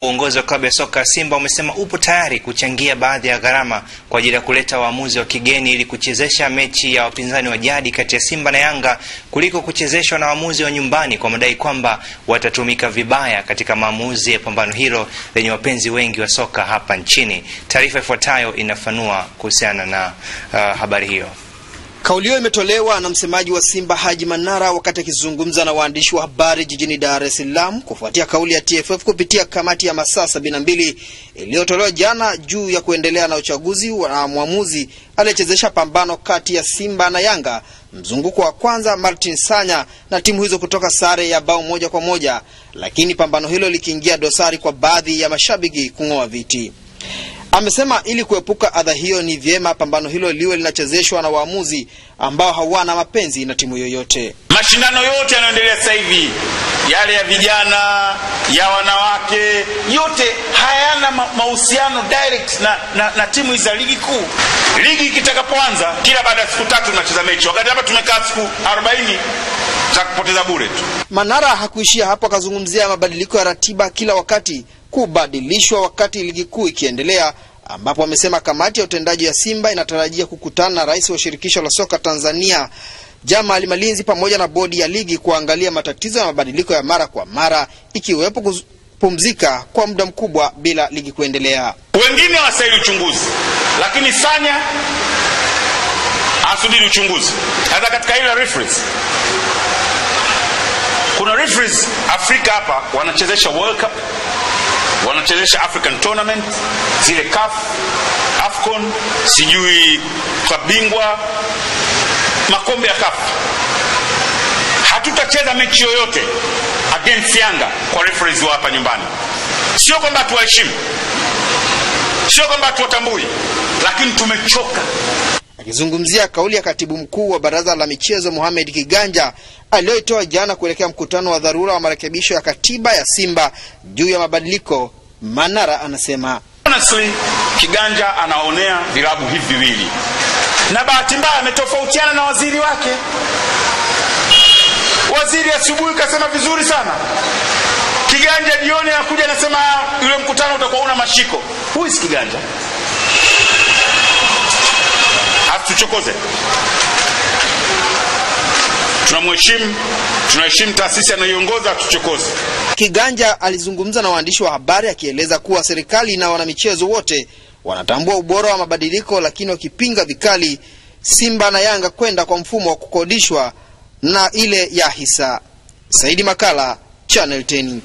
Uongozi wa klabu ya soka Simba umesema upo tayari kuchangia baadhi ya gharama kwa ajili ya kuleta waamuzi wa kigeni ili kuchezesha mechi ya wapinzani wa jadi kati ya Simba na Yanga kuliko kuchezeshwa na waamuzi wa nyumbani, kwa madai kwamba watatumika vibaya katika maamuzi ya pambano hilo lenye wapenzi wengi wa soka hapa nchini. Taarifa ifuatayo inafanua kuhusiana na habari hiyo. Kauli hiyo imetolewa na msemaji wa Simba Haji Manara wakati akizungumza na waandishi wa habari jijini Dar es Salaam kufuatia kauli ya TFF kupitia kamati ya masaa 72 iliyotolewa jana juu ya kuendelea na uchaguzi wa mwamuzi aliyechezesha pambano kati ya Simba na Yanga mzunguko wa kwanza Martin Sanya na timu hizo kutoka sare ya bao 1-1, lakini pambano hilo likiingia dosari kwa baadhi ya mashabiki kung'oa viti. Amesema ili kuepuka adha hiyo ni vyema pambano hilo liwe linachezeshwa na waamuzi ambao hawana mapenzi na timu yoyote. Mashindano yote yanaendelea sasa hivi, yale ya vijana, ya wanawake, yote hayana mahusiano direct na timu za ligi kuu. Ligi ikitakapoanza kila baada ya siku 3 tunacheza mechi, wakati hapa tumekaa siku 40 za kupoteza bure tu. Manara hakuishia hapo, akazungumzia mabadiliko ya ratiba kila wakati kubadilishwa wakati ligi kuu ikiendelea, ambapo amesema kamati ya utendaji ya Simba inatarajia kukutana na rais wa shirikisho la soka Tanzania Jamal Malinzi pamoja na bodi ya ligi kuangalia matatizo ya mabadiliko ya mara kwa mara, ikiwepo kupumzika kwa muda mkubwa bila ligi kuendelea. Wengine wasaili uchunguzi, lakini Sanya asubiri uchunguzi. Hata katika ile referees, kuna referees Afrika hapa wanachezesha World Cup, wanachezesha African Tournament, zile CAF, AFCON, sijui kabingwa, makombe ya CAF. Hatutacheza mechi yoyote against Yanga kwa referees wa hapa nyumbani. Sio kwamba tuwaheshimu, sio kwamba tuwatambui, lakini tumechoka. Akizungumzia kauli ya katibu mkuu wa baraza la michezo Mohamed Kiganja aliyoitoa jana kuelekea mkutano wa dharura wa marekebisho ya katiba ya Simba juu ya mabadiliko, Manara anasema honestly Kiganja anaonea vilabu hivi viwili, na bahati mbaya ametofautiana na waziri wake. Waziri asubuhi kasema vizuri sana, Kiganja jioni anakuja anasema yule mkutano utakuwa una mashiko. Who is Kiganja? Hatuchokoze. Tunaheshimu taasisi anayoongoza, tuchokoze. Kiganja alizungumza na waandishi wa habari akieleza kuwa serikali na wanamichezo wote wanatambua ubora wa mabadiliko, lakini wakipinga vikali Simba na Yanga kwenda kwa mfumo wa kukodishwa na ile ya hisa. Saidi Makala, Channel 10.